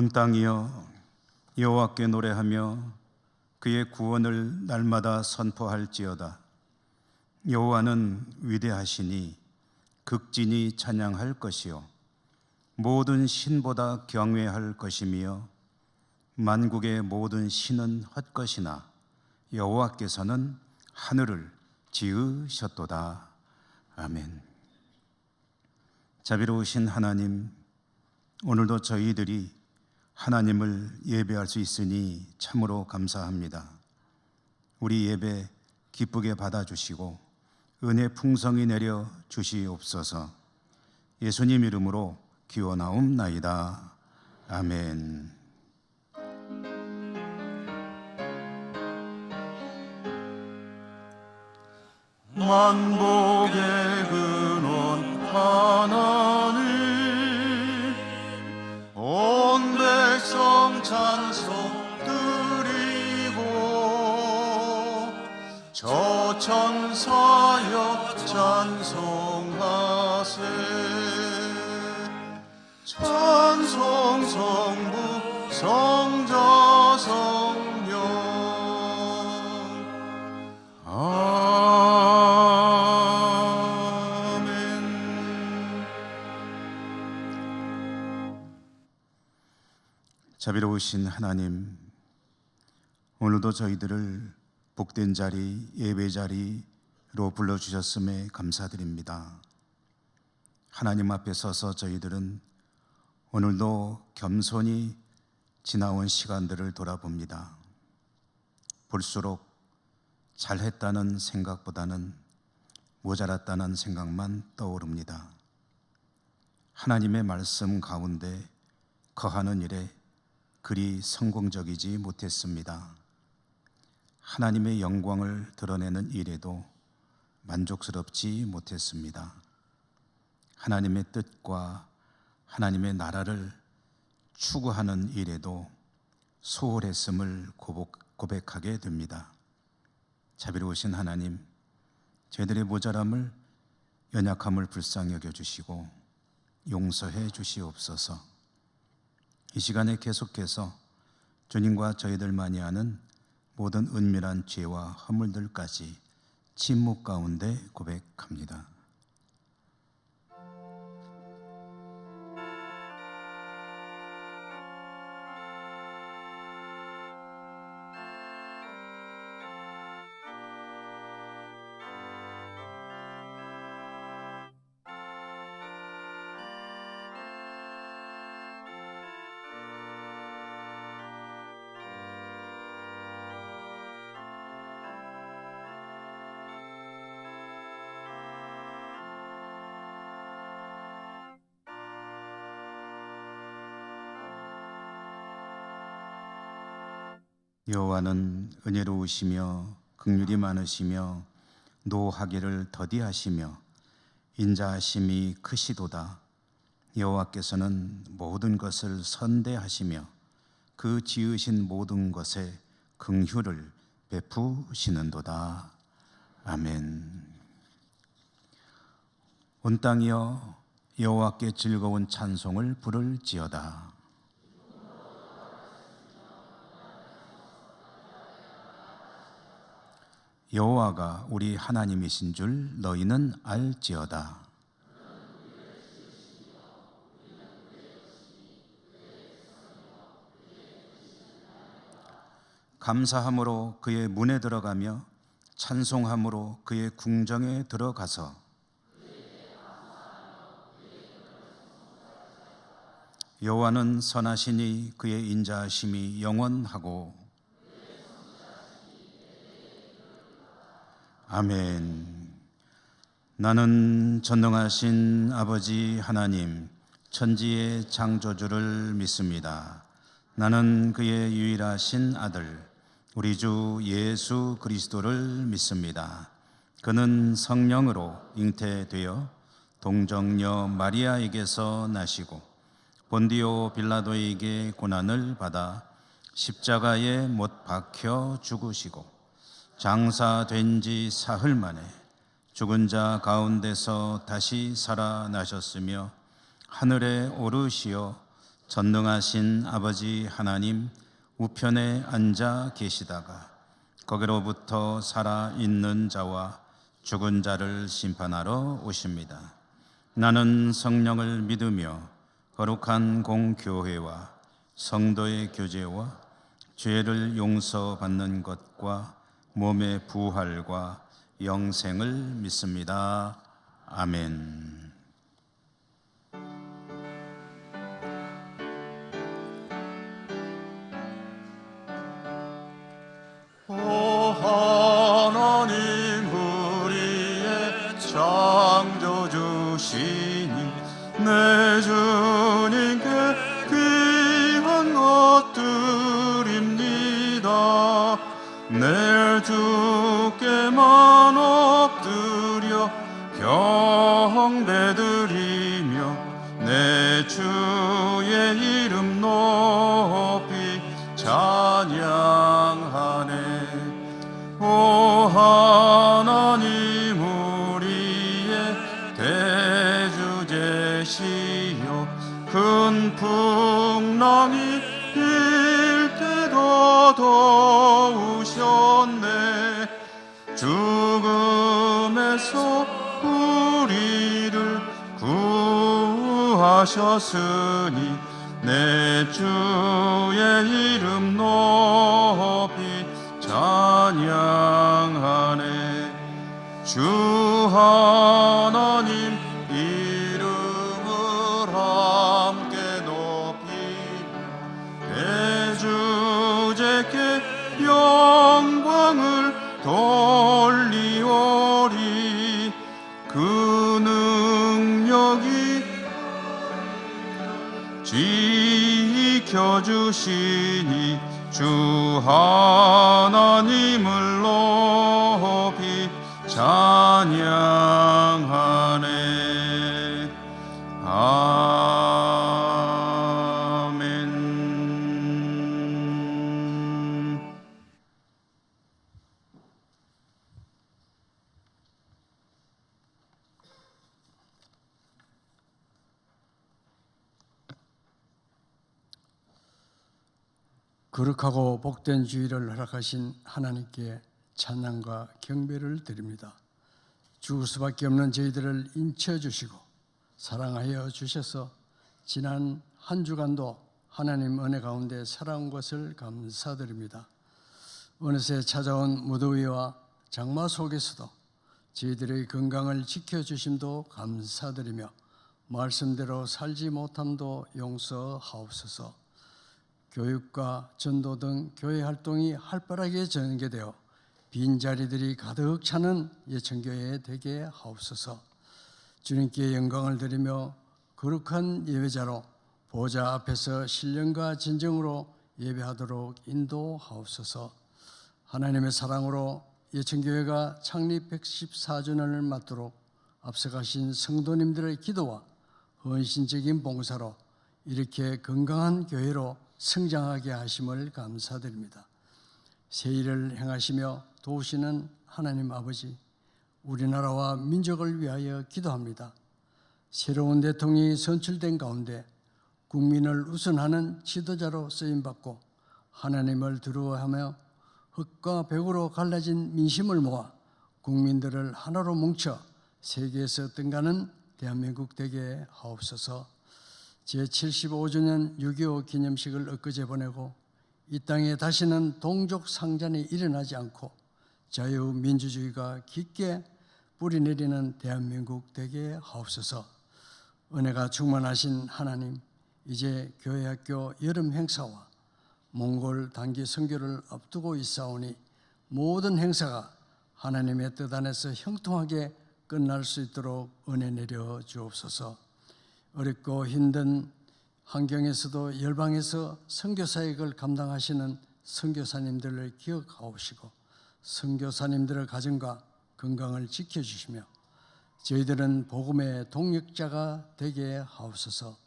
온 땅이여 여호와께 노래하며 그의 구원을 날마다 선포할지어다. 여호와는 위대하시니 극진히 찬양할 것이요 모든 신보다 경외할 것이며 만국의 모든 신은 헛것이나 여호와께서는 하늘을 지으셨도다. 아멘. 자비로우신 하나님, 오늘도 저희들이 하나님을 예배할 수 있으니 참으로 감사합니다. 우리 예배 기쁘게 받아주시고 은혜 풍성히 내려 주시옵소서. 예수님 이름으로 기원하옵나이다. 아멘. 만복의 근원 하나님, 온 백성 찬송 드리고 저 천사여 찬송하세. 찬송 성부 성자 성령 아멘. 자비로우신 하나님, 오늘도 저희들을 복된 자리, 예배 자리로 불러주셨음에 감사드립니다. 하나님 앞에 서서 저희들은 오늘도 겸손히 지나온 시간들을 돌아봅니다. 볼수록 잘했다는 생각보다는 모자랐다는 생각만 떠오릅니다. 하나님의 말씀 가운데 거하는 일에 그리 성공적이지 못했습니다. 하나님의 영광을 드러내는 일에도 만족스럽지 못했습니다. 하나님의 뜻과 하나님의 나라를 추구하는 일에도 소홀했음을 고백하게 됩니다. 자비로우신 하나님, 저희들의 모자람을, 연약함을 불쌍히 여겨주시고 용서해 주시옵소서. 이 시간에 계속해서 주님과 저희들만이 아는 모든 은밀한 죄와 허물들까지 침묵 가운데 고백합니다. 여호와는 은혜로우시며 긍휼이 많으시며 노하기를 더디하시며 인자하심이 크시도다. 여호와께서는 모든 것을 선대하시며 그 지으신 모든 것에 긍휼을 베푸시는도다. 아멘. 온 땅이여 여호와께 즐거운 찬송을 부를지어다. 여호와가 우리 하나님이신 줄 너희는 알지어다. 감사함으로 그의 문에 들어가며 찬송함으로 그의 궁정에 들어가서 여호와는 선하시니 그의 인자하심이 영원하고 아멘. 나는 전능하신 아버지 하나님, 천지의 창조주를 믿습니다. 나는 그의 유일하신 아들, 우리 주 예수 그리스도를 믿습니다. 그는 성령으로 잉태되어 동정녀 마리아에게서 나시고 본디오 빌라도에게 고난을 받아 십자가에 못 박혀 죽으시고 장사된 지 사흘 만에 죽은 자 가운데서 다시 살아나셨으며 하늘에 오르시어 전능하신 아버지 하나님 우편에 앉아 계시다가 거기로부터 살아있는 자와 죽은 자를 심판하러 오십니다. 나는 성령을 믿으며 거룩한 공교회와 성도의 교제와 죄를 용서받는 것과 몸의 부활과 영생을 믿습니다. 아멘. 오 하나님 우리의 창조주시니 내 주님께 귀한 것들입니다. 내 주께만 엎드려 경배드리며 내 주의 이름 높이 찬양하네. 오 하나님 우리의 대주제시여 큰 풍랑이 일 때도 도우셨네. 죽음에서 우리를 구하셨으니 내 주의 이름 높이 찬양하네. 주 하나님 이름을 함께 높이며 대주제께 영광을 돌리오리. 그 능력이 지켜주시니 주 하나님을 높이 찬양하네. 아멘. 거룩하고 복된 주일을 허락하신 하나님께 찬양과 경배를 드립니다. 죽을 수밖에 없는 저희들을 인쳐주시고 사랑하여 주셔서 지난 한 주간도 하나님 은혜 가운데 살아온 것을 감사드립니다. 어느새 찾아온 무더위와 장마 속에서도 저희들의 건강을 지켜주심도 감사드리며 말씀대로 살지 못함도 용서하옵소서. 교육과 전도 등 교회 활동이 활발하게 전개되어 빈자리들이 가득 차는 예천교회 되게 하옵소서. 주님께 영광을 드리며 거룩한 예배자로 보좌 앞에서 신령과 진정으로 예배하도록 인도하옵소서. 하나님의 사랑으로 예천교회가 창립 114주년을 맞도록 앞서가신 성도님들의 기도와 헌신적인 봉사로 이렇게 건강한 교회로 성장하게 하심을 감사드립니다. 새 일을 행하시며 도우시는 하나님 아버지, 우리나라와 민족을 위하여 기도합니다. 새로운 대통령이 선출된 가운데 국민을 우선하는 지도자로 쓰임받고 하나님을 두려워하며 흙과 벽으로 갈라진 민심을 모아 국민들을 하나로 뭉쳐 세계에서 뜬가는 대한민국 되게 하옵소서. 제75주년 6.25 기념식을 엊그제 보내고 이 땅에 다시는 동족 상잔이 일어나지 않고 자유민주주의가 깊게 뿌리내리는 대한민국 되게 하옵소서. 은혜가 충만하신 하나님, 이제 교회학교 여름 행사와 몽골 단기 선교를 앞두고 있사오니 모든 행사가 하나님의 뜻 안에서 형통하게 끝날 수 있도록 은혜 내려 주옵소서. 어렵고 힘든 환경에서도 열방에서 선교사역을 감당하시는 선교사님들을 기억하옵시고 선교사님들의 가정과 건강을 지켜주시며 저희들은 복음의 동력자가 되게 하옵소서.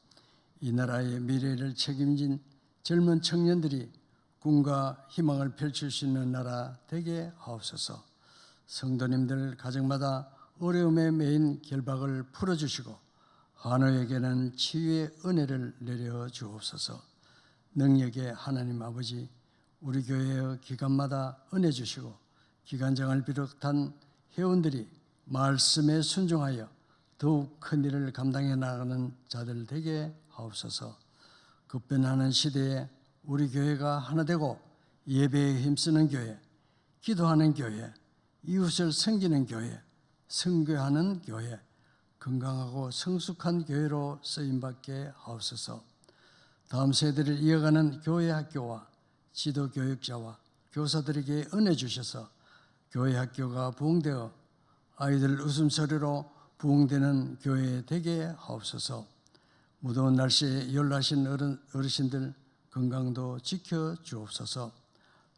이 나라의 미래를 책임진 젊은 청년들이 꿈과 희망을 펼칠 수 있는 나라 되게 하옵소서. 성도님들 가정마다 어려움에 매인 결박을 풀어주시고 환우에게는 치유의 은혜를 내려 주옵소서. 능력의 하나님 아버지, 우리 교회의 기간마다 은혜 주시고 기간장을 비롯한 회원들이 말씀에 순종하여 더욱 큰 일을 감당해 나가는 자들 되게 하옵소서. 급변하는 시대에 우리 교회가 하나 되고 예배에 힘쓰는 교회, 기도하는 교회, 이웃을 섬기는 교회, 선교하는 교회, 건강하고 성숙한 교회로 쓰임받게 하옵소서. 다음 세대를 이어가는 교회 학교와 지도 교육자와 교사들에게 은혜 주셔서 교회 학교가 부흥되어 아이들 웃음소리로 부흥되는 교회 되게 하옵소서. 무더운 날씨에 연로하신 어르신들 건강도 지켜 주옵소서.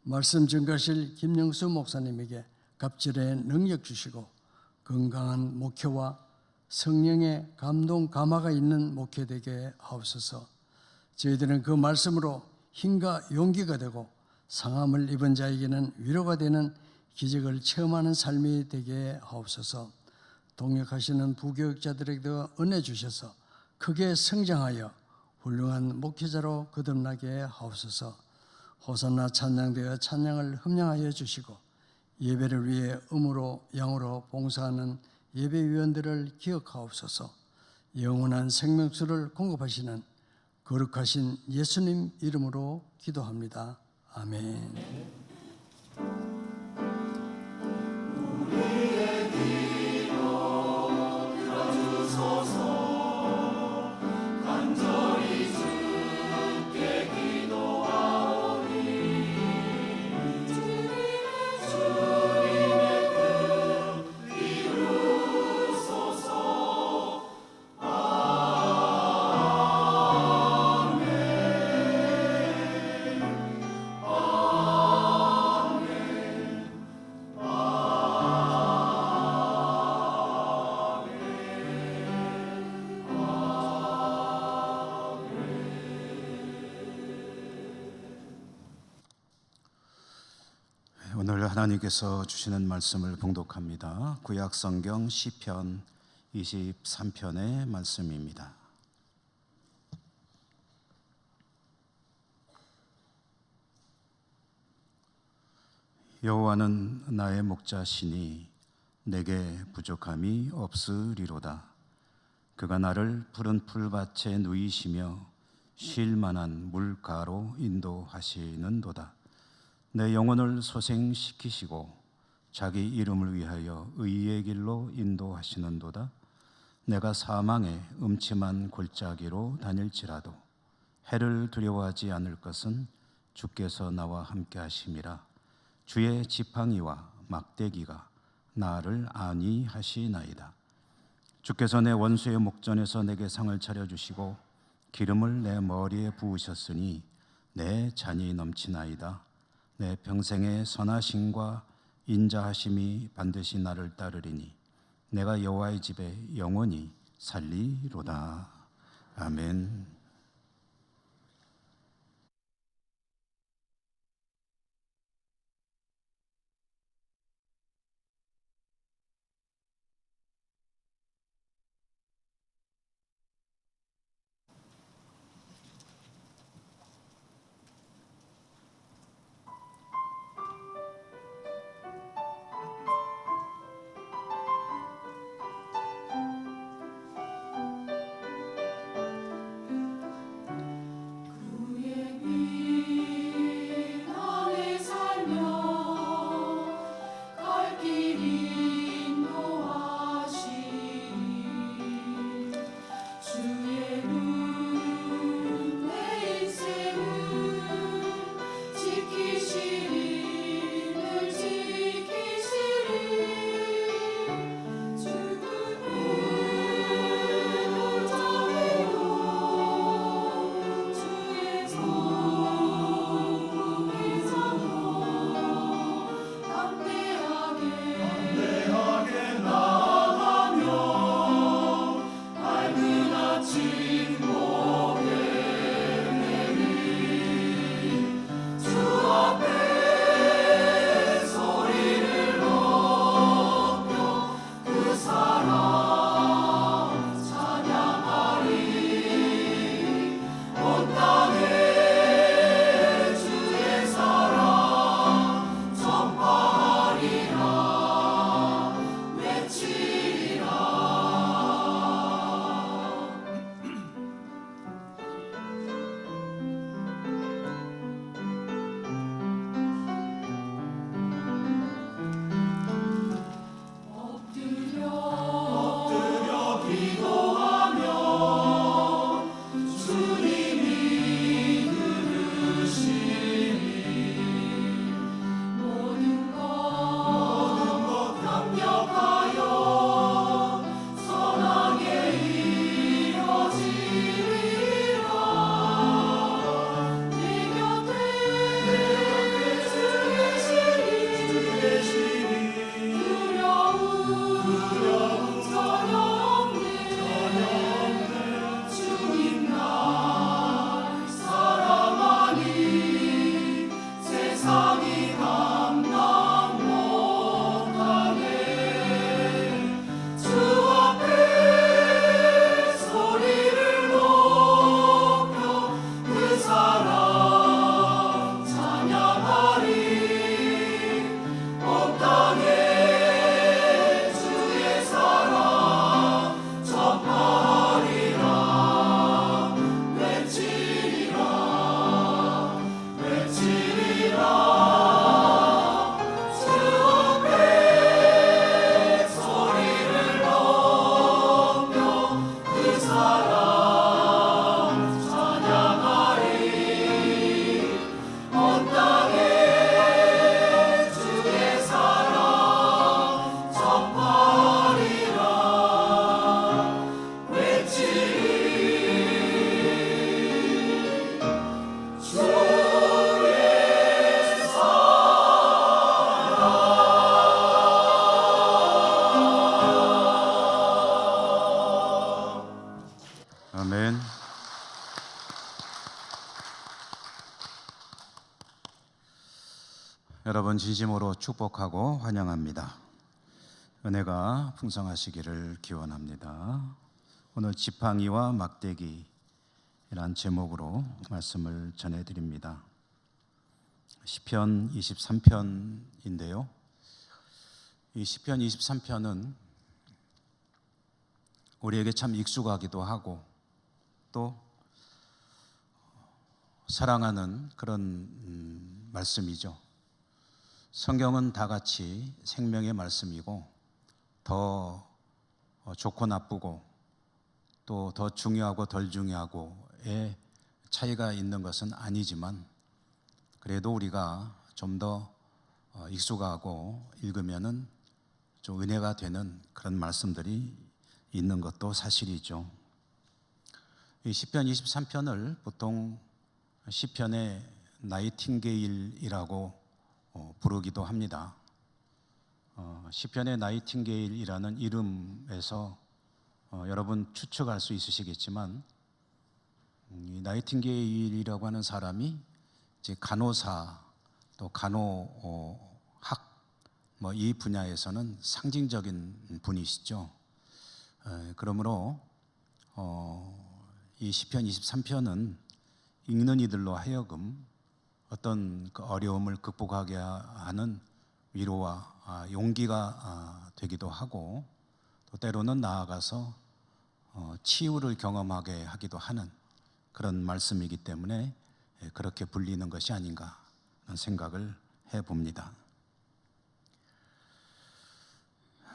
말씀 증거하실 김영수 목사님에게 갑절의 능력 주시고 건강한 목회와 성령의 감동 감화가 있는 목회 되게 하옵소서. 저희들은 그 말씀으로 힘과 용기가 되고 상함을 입은 자에게는 위로가 되는 기적을 체험하는 삶이 되게 하옵소서. 동역하시는 부교육자들에게도 은혜 주셔서 크게 성장하여 훌륭한 목회자로 거듭나게 하옵소서. 호산나 찬양되어 찬양을 흠량하여 주시고 예배를 위해 음으로 양으로 봉사하는 예배위원들을 기억하옵소서. 영원한 생명수를 공급하시는 거룩하신 예수님 이름으로 기도합니다. 아멘. 오늘 하나님께서 주시는 말씀을 봉독합니다. 구약 성경 시편 23편의 말씀입니다. 여호와는 나의 목자시니 내게 부족함이 없으리로다. 그가 나를 푸른 풀밭에 누이시며 쉴 만한 물가로 인도하시는도다. 내 영혼을 소생시키시고 자기 이름을 위하여 의의 길로 인도하시는도다. 내가 사망의 음침한 골짜기로 다닐지라도 해를 두려워하지 않을 것은 주께서 나와 함께 하심이라. 주의 지팡이와 막대기가 나를 안위하시나이다. 주께서 내 원수의 목전에서 내게 상을 차려주시고 기름을 내 머리에 부으셨으니 내 잔이 넘치나이다. 내 평생의 선하심과 인자하심이 반드시 나를 따르리니 내가 여호와의 집에 영원히 살리로다. 아멘. 여러분 진심으로 축복하고 환영합니다. 은혜가 풍성하시기를 기원합니다. 오늘 지팡이와 막대기라는 제목으로 말씀을 전해드립니다. 시편 23편인데요. 이 시편 23편은 우리에게 참 익숙하기도 하고 또 사랑하는 그런 말씀이죠. 성경은 다 같이 생명의 말씀이고 더 좋고 나쁘고 또 더 중요하고 덜 중요하고의 차이가 있는 것은 아니지만 그래도 우리가 좀 더 익숙하고 읽으면은 좀 은혜가 되는 그런 말씀들이 있는 것도 사실이죠. 이 시편 23편을 보통 시편의 나이팅게일이라고 부르기도 합니다. 시편의 나이팅게일이라는 이름에서 여러분 추측할 수 있으시겠지만 이 나이팅게일이라고 하는 사람이 이제 간호사 또 간호학 이 분야에서는 상징적인 분이시죠. 그러므로 이 시편 23편은 읽는 이들로 하여금 어떤 그 어려움을 극복하게 하는 위로와 용기가 되기도 하고 또 때로는 나아가서 치유를 경험하게 하기도 하는 그런 말씀이기 때문에 그렇게 불리는 것이 아닌가 하는 생각을 해봅니다.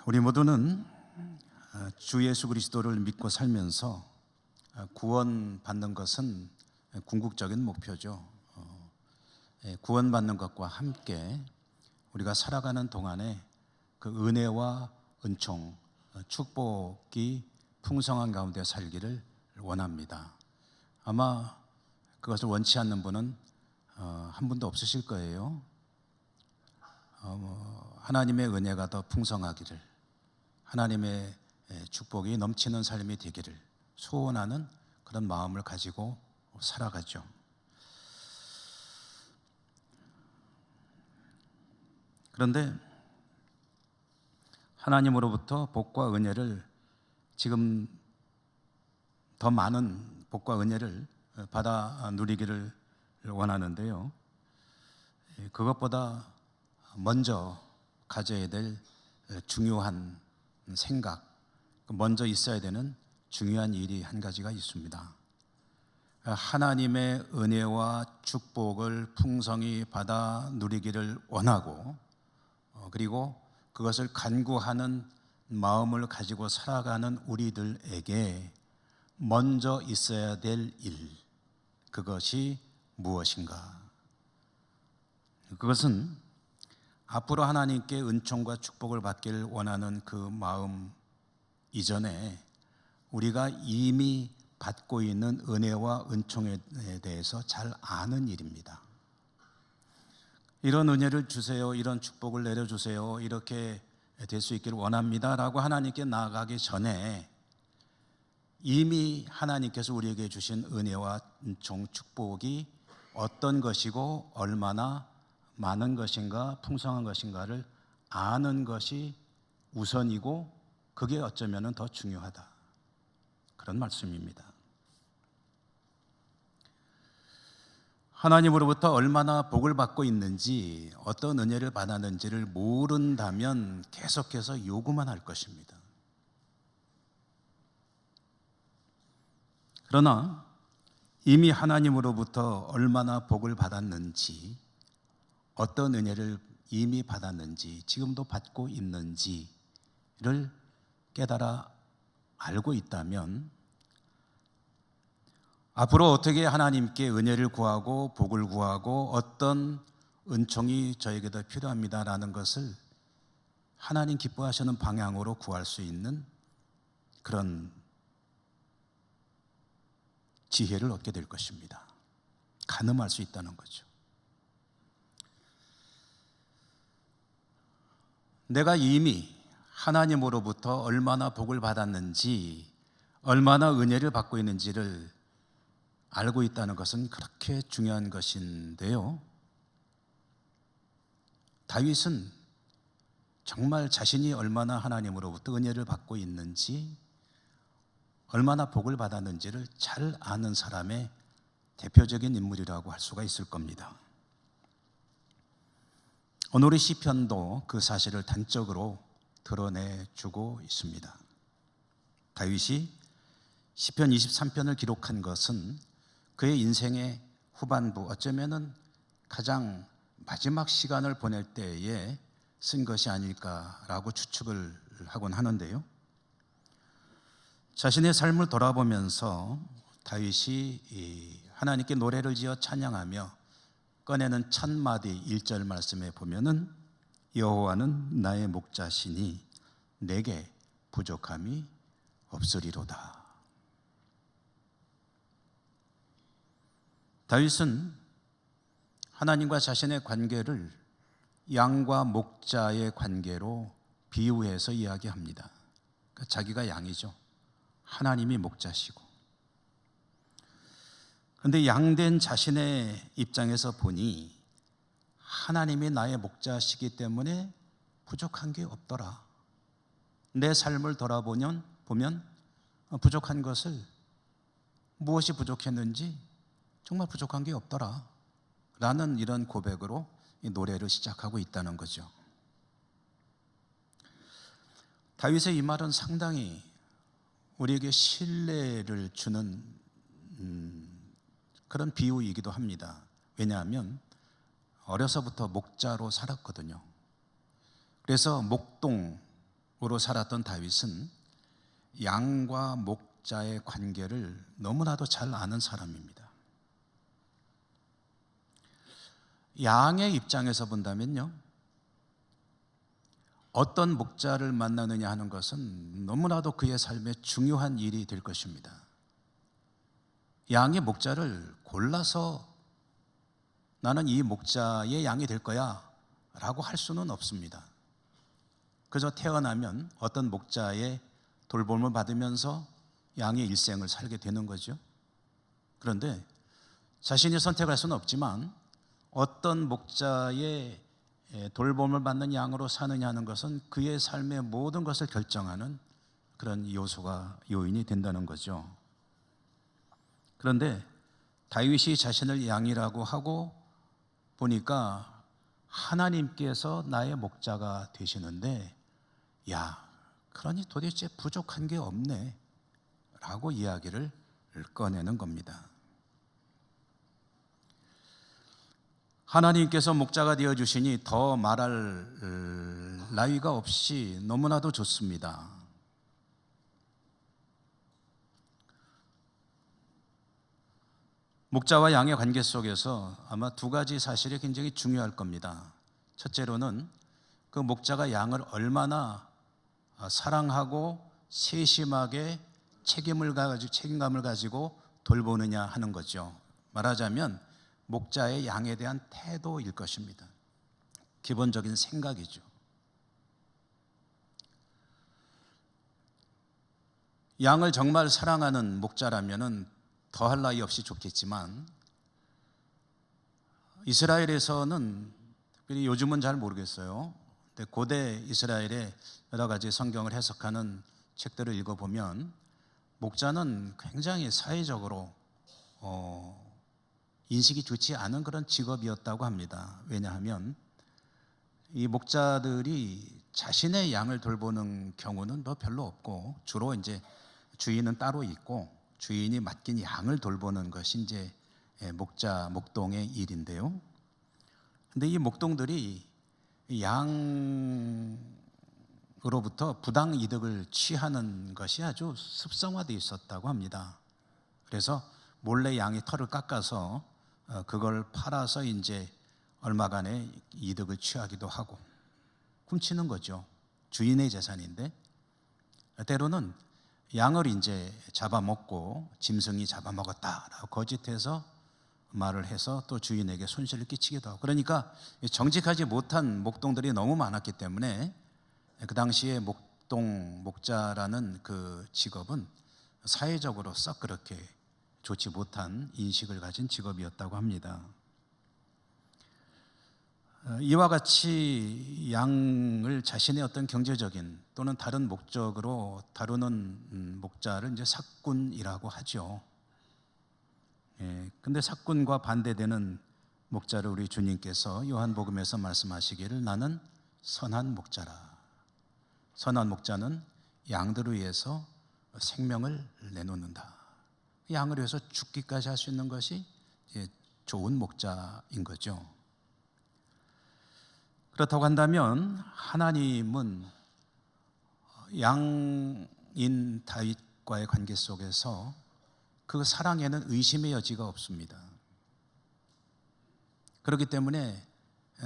우리 모두는 주 예수 그리스도를 믿고 살면서 구원받는 것은 궁극적인 목표죠. 구원받는 것과 함께 우리가 살아가는 동안에 그 은혜와 은총, 축복이 풍성한 가운데 살기를 원합니다. 아마 그것을 원치 않는 분은 한 분도 없으실 거예요. 하나님의 은혜가 더 풍성하기를, 하나님의 축복이 넘치는 삶이 되기를 소원하는 그런 마음을 가지고 살아가죠. 그런데 하나님으로부터 복과 은혜를 지금 더 많은 복과 은혜를 받아 누리기를 원하는데요. 그것보다 먼저 가져야 될 중요한 생각, 먼저 있어야 되는 중요한 일이 한 가지가 있습니다. 하나님의 은혜와 축복을 풍성히 받아 누리기를 원하고 그리고 그것을 간구하는 마음을 가지고 살아가는 우리들에게 먼저 있어야 될 일, 그것이 무엇인가? 그것은 앞으로 하나님께 은총과 축복을 받기를 원하는 그 마음 이전에 우리가 이미 받고 있는 은혜와 은총에 대해서 잘 아는 일입니다. 이런 은혜를 주세요, 이런 축복을 내려주세요, 이렇게 될 수 있기를 원합니다 라고 하나님께 나아가기 전에 이미 하나님께서 우리에게 주신 은혜와 은총, 축복이 어떤 것이고 얼마나 많은 것인가, 풍성한 것인가를 아는 것이 우선이고 그게 어쩌면 더 중요하다, 그런 말씀입니다. 하나님으로부터 얼마나 복을 받고 있는지, 어떤 은혜를 받았는지를 모른다면 계속해서 요구만 할 것입니다. 그러나 이미 하나님으로부터 얼마나 복을 받았는지, 어떤 은혜를 이미 받았는지, 지금도 받고 있는지를 깨달아 알고 있다면 앞으로 어떻게 하나님께 은혜를 구하고 복을 구하고 어떤 은총이 저에게 더 필요합니다라는 것을 하나님 기뻐하시는 방향으로 구할 수 있는 그런 지혜를 얻게 될 것입니다. 가늠할 수 있다는 거죠. 내가 이미 하나님으로부터 얼마나 복을 받았는지, 얼마나 은혜를 받고 있는지를 알고 있다는 것은 그렇게 중요한 것인데요. 다윗은 정말 자신이 얼마나 하나님으로부터 은혜를 받고 있는지, 얼마나 복을 받았는지를 잘 아는 사람의 대표적인 인물이라고 할 수가 있을 겁니다. 오늘의 시편도 그 사실을 단적으로 드러내주고 있습니다. 다윗이 시편 23편을 기록한 것은 그의 인생의 후반부, 어쩌면은 가장 마지막 시간을 보낼 때에 쓴 것이 아닐까라고 추측을 하곤 하는데요. 자신의 삶을 돌아보면서 다윗이 하나님께 노래를 지어 찬양하며 꺼내는 첫 마디 1절 말씀에 보면은 여호와는 나의 목자시니 내게 부족함이 없으리로다. 다윗은 하나님과 자신의 관계를 양과 목자의 관계로 비유해서 이야기합니다. 그러니까 자기가 양이죠. 하나님이 목자시고. 그런데 양된 자신의 입장에서 보니 하나님이 나의 목자시기 때문에 부족한 게 없더라. 내 삶을 돌아보면 부족한 것을, 무엇이 부족했는지 정말 부족한 게 없더라 라는 이런 고백으로 이 노래를 시작하고 있다는 거죠. 다윗의 이 말은 상당히 우리에게 신뢰를 주는 그런 비유이기도 합니다. 왜냐하면 어려서부터 목자로 살았거든요. 그래서 목동으로 살았던 다윗은 양과 목자의 관계를 너무나도 잘 아는 사람입니다. 양의 입장에서 본다면요, 어떤 목자를 만나느냐 하는 것은 너무나도 그의 삶에 중요한 일이 될 것입니다. 양의 목자를 골라서 나는 이 목자의 양이 될 거야 라고 할 수는 없습니다. 그저 태어나면 어떤 목자의 돌봄을 받으면서 양의 일생을 살게 되는 거죠. 그런데 자신이 선택할 수는 없지만 어떤 목자의 돌봄을 받는 양으로 사느냐 하는 것은 그의 삶의 모든 것을 결정하는 그런 요인이 된다는 거죠. 그런데 다윗이 자신을 양이라고 하고 보니까 하나님께서 나의 목자가 되시는데, 야, 그러니 도대체 부족한 게 없네 라고 이야기를 꺼내는 겁니다. 하나님께서 목자가 되어주시니 더 말할 나위가 없이 너무나도 좋습니다. 목자와 양의 관계 속에서 아마 두 가지 사실이 굉장히 중요할 겁니다. 첫째로는 그 목자가 양을 얼마나 사랑하고 세심하게 책임감을 가지고 돌보느냐 하는 거죠. 말하자면 목자의 양에 대한 태도일 것입니다. 기본적인 생각이죠. 양을 정말 사랑하는 목자라면 더할 나위 없이 좋겠지만, 이스라엘에서는, 특별히 요즘은 잘 모르겠어요. 근데 고대 이스라엘의 여러 가지 성경을 해석하는 책들을 읽어보면 목자는 굉장히 사회적으로 인식이 좋지 않은 그런 직업이었다고 합니다. 왜냐하면 이 목자들이 자신의 양을 돌보는 경우는 별로 없고, 주로 이제 주인은 따로 있고 주인이 맡긴 양을 돌보는 것이 이제 목동의 일인데요. 근데 이 목동들이 양으로부터 부당 이득을 취하는 것이 아주 습성화되어 있었다고 합니다. 그래서 몰래 양의 털을 깎아서 그걸 팔아서 이제 얼마간의 이득을 취하기도 하고, 훔치는 거죠. 주인의 재산인데, 때로는 양을 이제 잡아먹고 짐승이 잡아먹었다라고 거짓해서 말을 해서 또 주인에게 손실을 끼치기도 하고, 그러니까 정직하지 못한 목동들이 너무 많았기 때문에 그 당시에 목자라는 그 직업은 사회적으로 썩 그렇게 좋지 못한 인식을 가진 직업이었다고 합니다. 이와 같이 양을 자신의 어떤 경제적인 또는 다른 목적으로 다루는 목자를 이제 삭군이라고 하죠. 근데 삭군과 반대되는 목자를 우리 주님께서 요한복음에서 말씀하시기를 나는 선한 목자라. 선한 목자는 양들을 위해서 생명을 내놓는다. 양을 위해서 죽기까지 할 수 있는 것이 좋은 목자인 거죠. 그렇다고 한다면 하나님은 양인 다윗과의 관계 속에서 그 사랑에는 의심의 여지가 없습니다. 그렇기 때문에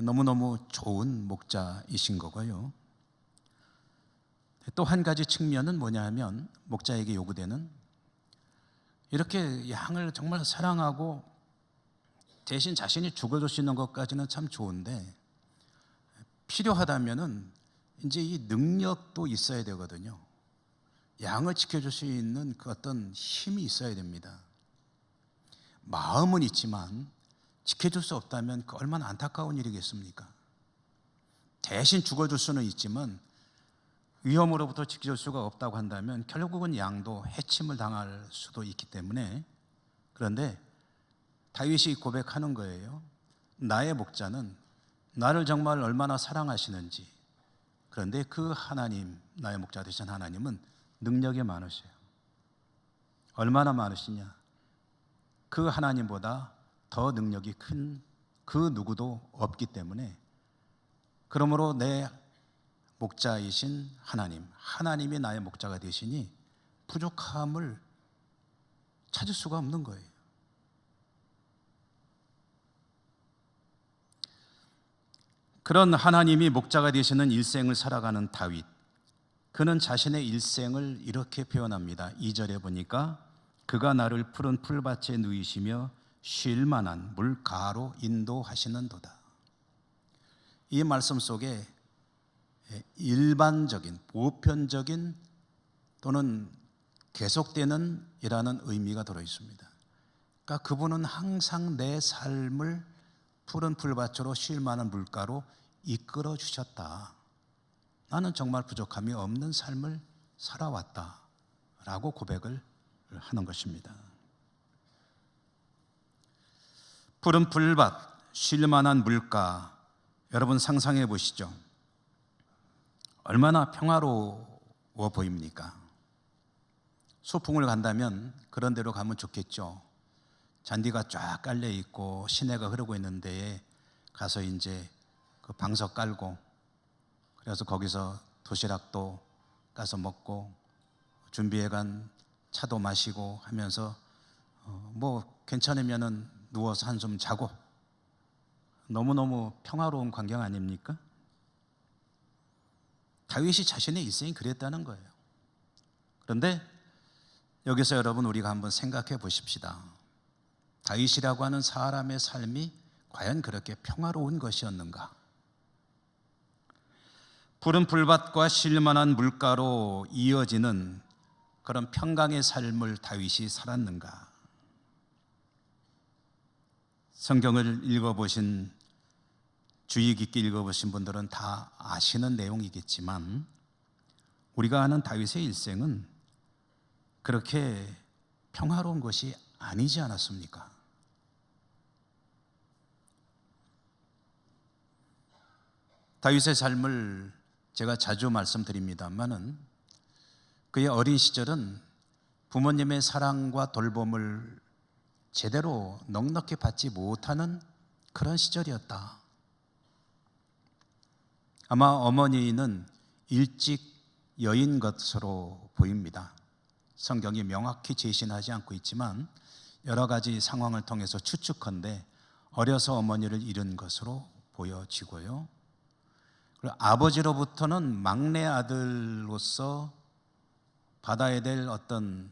너무너무 좋은 목자이신 거고요. 또 한 가지 측면은 뭐냐 하면 목자에게 요구되는 이렇게 양을 정말 사랑하고 대신 자신이 죽어줄 수 있는 것까지는 참 좋은데 필요하다면은 이제 이 능력도 있어야 되거든요. 양을 지켜줄 수 있는 그 어떤 힘이 있어야 됩니다. 마음은 있지만 지켜줄 수 없다면 그 얼마나 안타까운 일이겠습니까? 대신 죽어줄 수는 있지만 위험으로부터 지켜줄 수가 없다고 한다면 결국은 양도 해침을 당할 수도 있기 때문에 그런데 다윗이 고백하는 거예요. 나의 목자는 나를 정말 얼마나 사랑하시는지. 그런데 그 하나님, 나의 목자 되신 하나님은 능력이 많으세요. 얼마나 많으시냐? 그 하나님보다 더 능력이 큰 그 누구도 없기 때문에 그러므로 내 목자이신 하나님, 하나님이 나의 목자가 되시니 부족함을 찾을 수가 없는 거예요. 그런 하나님이 목자가 되시는 일생을 살아가는 다윗, 그는 자신의 일생을 이렇게 표현합니다. 2절에 보니까 그가 나를 푸른 풀밭에 누이시며 쉴 만한 물가로 인도하시는도다. 이 말씀 속에 일반적인, 보편적인 또는 계속되는 이라는 의미가 들어 있습니다. 그러니까 그분은 항상 내 삶을 푸른 풀밭으로 쉴 만한 물가로 이끌어 주셨다. 나는 정말 부족함이 없는 삶을 살아왔다 라고 고백을 하는 것입니다. 푸른 풀밭, 쉴 만한 물가, 여러분 상상해 보시죠. 얼마나 평화로워 보입니까? 소풍을 간다면 그런 데로 가면 좋겠죠. 잔디가 쫙 깔려 있고 시내가 흐르고 있는 데에 가서 이제 그 방석 깔고 그래서 거기서 도시락도 까서 먹고 준비해 간 차도 마시고 하면서 뭐 괜찮으면은 누워서 한숨 자고 너무너무 평화로운 광경 아닙니까? 다윗이 자신의 일생이 그랬다는 거예요. 그런데 여기서 여러분 우리가 한번 생각해 보십시다. 다윗이라고 하는 사람의 삶이 과연 그렇게 평화로운 것이었는가? 푸른 풀밭과 쉴 만한 물가로 이어지는 그런 평강의 삶을 다윗이 살았는가? 성경을 읽어보신, 주의 깊게 읽어보신 분들은 다 아시는 내용이겠지만 우리가 아는 다윗의 일생은 그렇게 평화로운 것이 아니지 않았습니까? 다윗의 삶을 제가 자주 말씀드립니다만은 그의 어린 시절은 부모님의 사랑과 돌봄을 제대로 넉넉히 받지 못하는 그런 시절이었다. 아마 어머니는 일찍 여인 것으로 보입니다. 성경이 명확히 제시하지 않고 있지만 여러 가지 상황을 통해서 추측컨대 어려서 어머니를 잃은 것으로 보여지고요. 그리고 아버지로부터는 막내 아들로서 받아야 될 어떤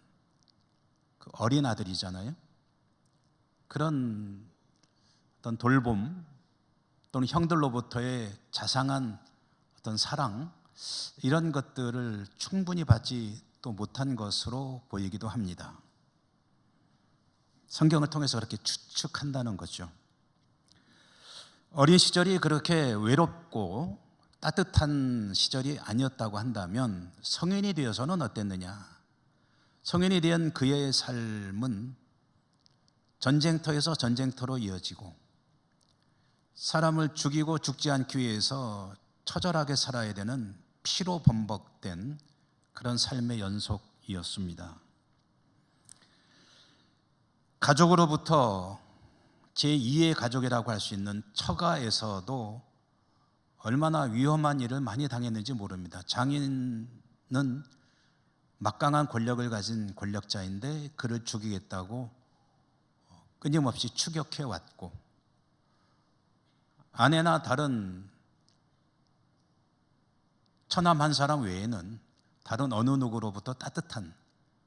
그 어린 아들이잖아요. 그런 어떤 돌봄 또는 형들로부터의 자상한 어떤 사랑, 이런 것들을 충분히 받지 또 못한 것으로 보이기도 합니다. 성경을 통해서 그렇게 추측한다는 거죠. 어린 시절이 그렇게 외롭고 따뜻한 시절이 아니었다고 한다면 성인이 되어서는 어땠느냐? 성인이 된 그의 삶은 전쟁터에서 전쟁터로 이어지고 사람을 죽이고 죽지 않기 위해서 처절하게 살아야 되는 피로 범벅된 그런 삶의 연속이었습니다. 가족으로부터 제2의 가족이라고 할 수 있는 처가에서도 얼마나 위험한 일을 많이 당했는지 모릅니다. 장인은 막강한 권력을 가진 권력자인데 그를 죽이겠다고 끊임없이 추격해 왔고, 아내나 다른 처남 한 사람 외에는 다른 어느 누구로부터 따뜻한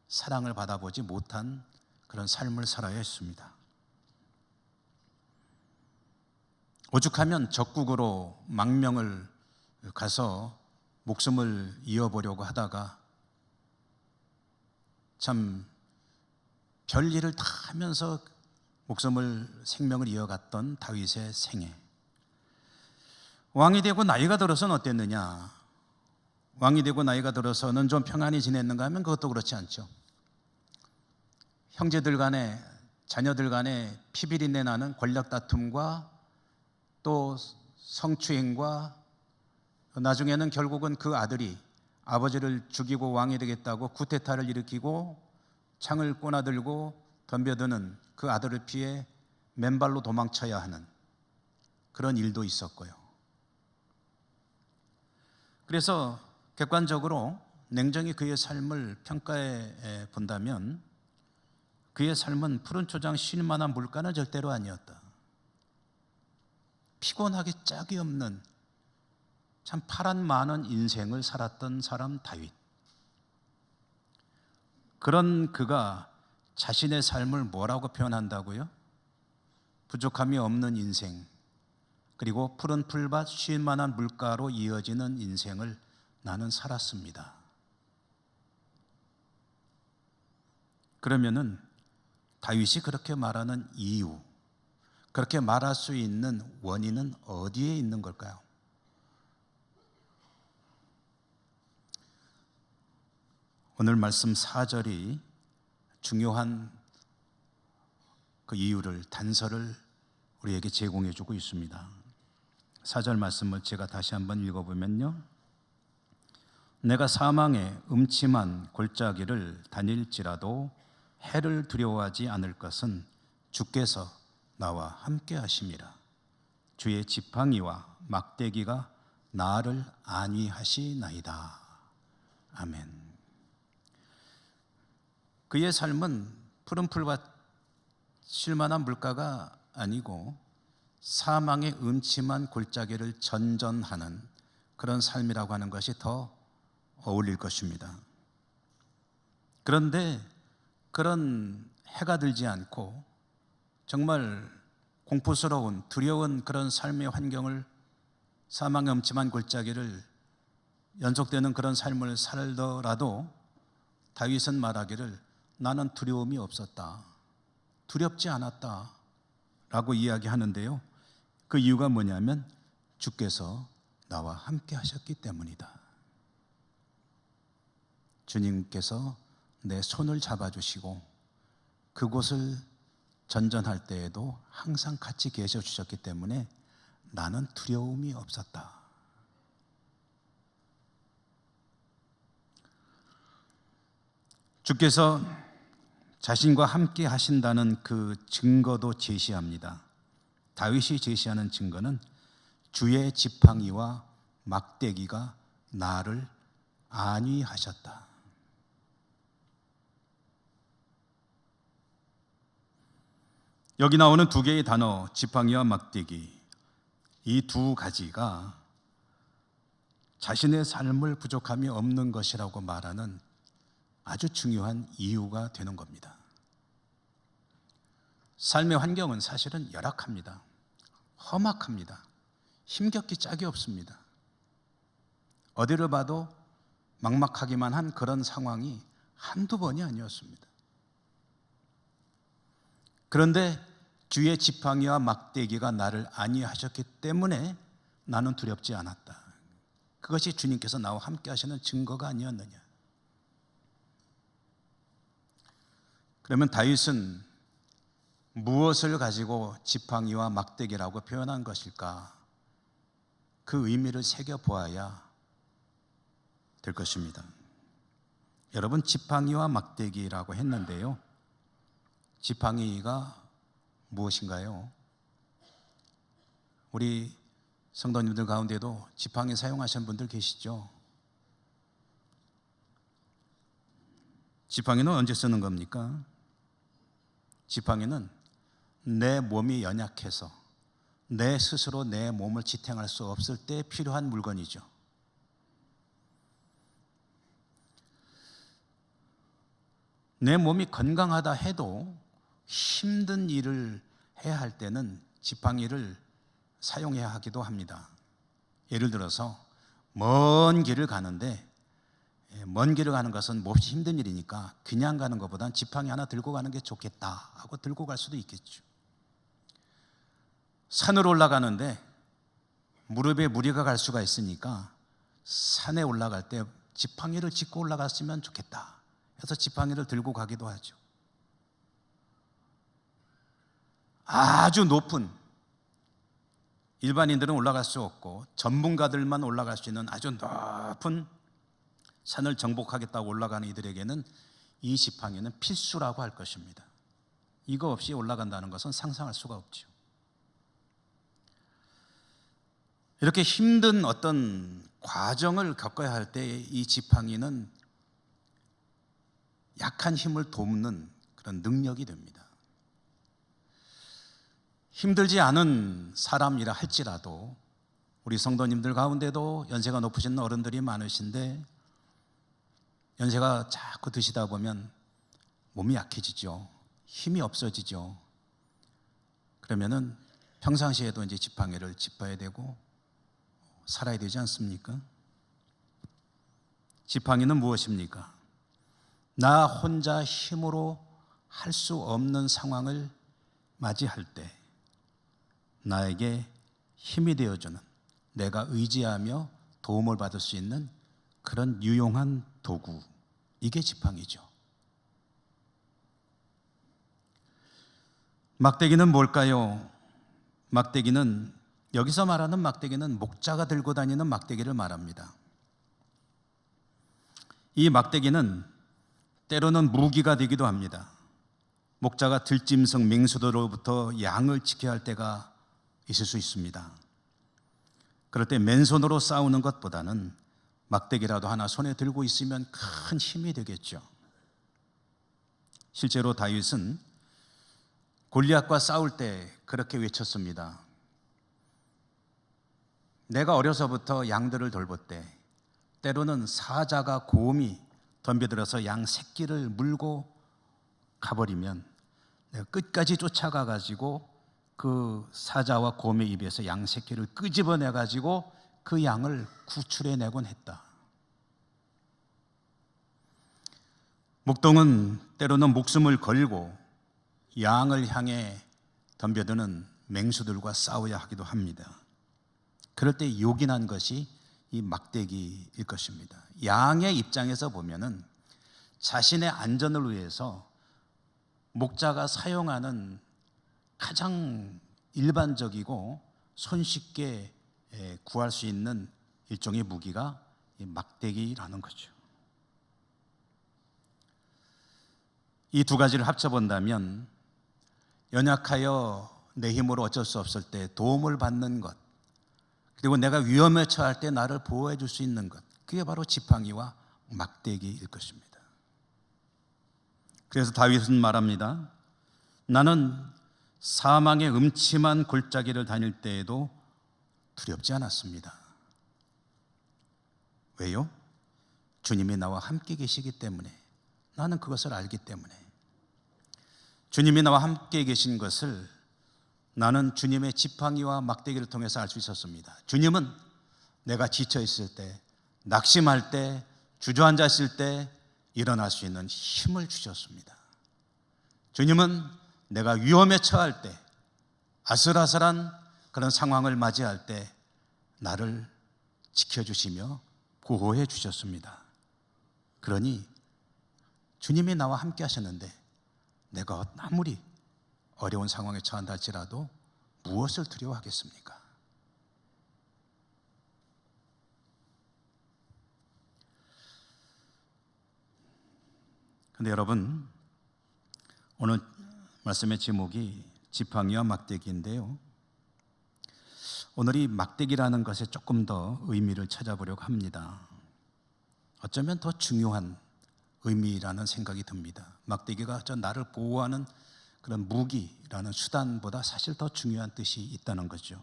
사랑을 받아보지 못한 그런 삶을 살아야 했습니다. 오죽하면 적국으로 망명을 가서 목숨을 이어보려고 하다가 참 별일을 다 하면서 생명을 이어갔던 다윗의 생애. 왕이 되고 나이가 들어서는 어땠느냐? 왕이 되고 나이가 들어서는 좀 평안히 지냈는가 하면 그것도 그렇지 않죠. 형제들 간에, 자녀들 간에 피비린내 나는 권력 다툼과 또 성추행과 나중에는 결국은 그 아들이 아버지를 죽이고 왕이 되겠다고 쿠데타를 일으키고 창을 꼬나들고 덤벼드는 그 아들을 피해 맨발로 도망쳐야 하는 그런 일도 있었고요. 그래서 객관적으로 냉정히 그의 삶을 평가해 본다면 그의 삶은 푸른 초장 쉴 만한 물가는 절대로 아니었다. 피곤하기 짝이 없는 참 파란 많은 인생을 살았던 사람 다윗. 그런 그가 자신의 삶을 뭐라고 표현한다고요? 부족함이 없는 인생, 그리고 푸른 풀밭 쉴 만한 물가로 이어지는 인생을 나는 살았습니다. 그러면은 다윗이 그렇게 말하는 이유, 그렇게 말할 수 있는 원인은 어디에 있는 걸까요? 오늘 말씀 4절이 중요한 그 이유를, 단서를 우리에게 제공해 주고 있습니다. 4절 말씀을 제가 다시 한번 읽어보면요, 내가 사망의 음침한 골짜기를 다닐지라도 해를 두려워하지 않을 것은 주께서 나와 함께 하심이라. 주의 지팡이와 막대기가 나를 안위하시나이다. 아멘. 그의 삶은 푸른 풀밭 쉴 만한 물가가 아니고 사망의 음침한 골짜기를 전전하는 그런 삶이라고 하는 것이 더 어울릴 것입니다. 그런데 그런 해가 들지 않고 정말 공포스러운 두려운 그런 삶의 환경을, 사망의 음침한 골짜기를 연속되는 그런 삶을 살더라도 다윗은 말하기를 나는 두려움이 없었다, 두렵지 않았다 라고 이야기하는데요, 그 이유가 뭐냐면 주께서 나와 함께 하셨기 때문이다. 주님께서 내 손을 잡아주시고 그곳을 전전할 때에도 항상 같이 계셔 주셨기 때문에 나는 두려움이 없었다. 주께서 자신과 함께 하신다는 그 증거도 제시합니다. 다윗이 제시하는 증거는 주의 지팡이와 막대기가 나를 안위하셨다. 여기 나오는 두 개의 단어, 지팡이와 막대기, 이 두 가지가 자신의 삶을 부족함이 없는 것이라고 말하는 아주 중요한 이유가 되는 겁니다. 삶의 환경은 사실은 열악합니다. 험악합니다. 힘겹기 짝이 없습니다. 어디를 봐도 막막하기만 한 그런 상황이 한두 번이 아니었습니다. 그런데 주의 지팡이와 막대기가 나를 안위하셨기 때문에 나는 두렵지 않았다. 그것이 주님께서 나와 함께 하시는 증거가 아니었느냐. 그러면 다윗은 무엇을 가지고 지팡이와 막대기라고 표현한 것일까? 그 의미를 새겨보아야 될 것입니다. 여러분, 지팡이와 막대기라고 했는데요, 지팡이가 무엇인가요? 우리 성도님들 가운데도 지팡이 사용하시는 분들 계시죠? 지팡이는 언제 쓰는 겁니까? 지팡이는 내 몸이 연약해서 내 스스로 내 몸을 지탱할 수 없을 때 필요한 물건이죠. 내 몸이 건강하다 해도 힘든 일을 해야 할 때는 지팡이를 사용해야 하기도 합니다. 예를 들어서 먼 길을 가는데, 먼 길을 가는 것은 몹시 힘든 일이니까 그냥 가는 것보단 지팡이 하나 들고 가는 게 좋겠다 하고 들고 갈 수도 있겠죠. 산을 올라가는데 무릎에 무리가 갈 수가 있으니까 산에 올라갈 때 지팡이를 짚고 올라갔으면 좋겠다 해서 지팡이를 들고 가기도 하죠. 아주 높은, 일반인들은 올라갈 수 없고 전문가들만 올라갈 수 있는 아주 높은 산을 정복하겠다고 올라가는 이들에게는 이 지팡이는 필수라고 할 것입니다. 이거 없이 올라간다는 것은 상상할 수가 없죠. 이렇게 힘든 어떤 과정을 겪어야 할 때 이 지팡이는 약한 힘을 돕는 그런 능력이 됩니다. 힘들지 않은 사람이라 할지라도 우리 성도님들 가운데도 연세가 높으신 어른들이 많으신데 연세가 자꾸 드시다 보면 몸이 약해지죠. 힘이 없어지죠. 그러면은 평상시에도 이제 지팡이를 짚어야 되고 살아야 되지 않습니까? 지팡이는 무엇입니까? 나 혼자 힘으로 할 수 없는 상황을 맞이할 때 나에게 힘이 되어주는, 내가 의지하며 도움을 받을 수 있는 그런 유용한 도구, 이게 지팡이죠. 막대기는 뭘까요? 막대기는, 여기서 말하는 막대기는 목자가 들고 다니는 막대기를 말합니다. 이 막대기는 때로는 무기가 되기도 합니다. 목자가 들짐승 맹수들로부터 양을 지켜야 할 때가 있을 수 있습니다. 그럴 때 맨손으로 싸우는 것보다는 막대기라도 하나 손에 들고 있으면 큰 힘이 되겠죠. 실제로 다윗은 골리앗과 싸울 때 그렇게 외쳤습니다. 내가 어려서부터 양들을 돌볼 때 때로는 사자가 곰이 덤벼들어서 양 새끼를 물고 가버리면 내가 끝까지 쫓아가 가지고 그 사자와 곰의 입에서 양 새끼를 끄집어내 가지고 그 양을 구출해내곤 했다. 목동은 때로는 목숨을 걸고 양을 향해 덤벼드는 맹수들과 싸워야 하기도 합니다. 그럴 때 요긴한 것이 이 막대기일 것입니다. 양의 입장에서 보면은 자신의 안전을 위해서 목자가 사용하는 가장 일반적이고 손쉽게 구할 수 있는 일종의 무기가 이 막대기라는 거죠. 이 두 가지를 합쳐본다면 연약하여 내 힘으로 어쩔 수 없을 때 도움을 받는 것, 그리고 내가 위험에 처할 때 나를 보호해 줄 수 있는 것, 그게 바로 지팡이와 막대기일 것입니다. 그래서 다윗은 말합니다. 나는 사망의 음침한 골짜기를 다닐 때에도 두렵지 않았습니다. 왜요? 주님이 나와 함께 계시기 때문에, 나는 그것을 알기 때문에. 주님이 나와 함께 계신 것을 나는 주님의 지팡이와 막대기를 통해서 알 수 있었습니다. 주님은 내가 지쳐 있을 때, 낙심할 때, 주저앉아 있을 때 일어날 수 있는 힘을 주셨습니다. 주님은 내가 위험에 처할 때, 아슬아슬한 그런 상황을 맞이할 때 나를 지켜주시며 보호해 주셨습니다. 그러니 주님이 나와 함께 하셨는데 내가 아무리 어려운 상황에 처한다 할지라도 무엇을 두려워하겠습니까? 근데 여러분, 오늘 말씀의 제목이 지팡이와 막대기인데요, 오늘 이 막대기라는 것에 조금 더 의미를 찾아보려고 합니다. 어쩌면 더 중요한 의미라는 생각이 듭니다. 막대기가 나를 보호하는 그런 무기라는 수단보다 사실 더 중요한 뜻이 있다는 거죠.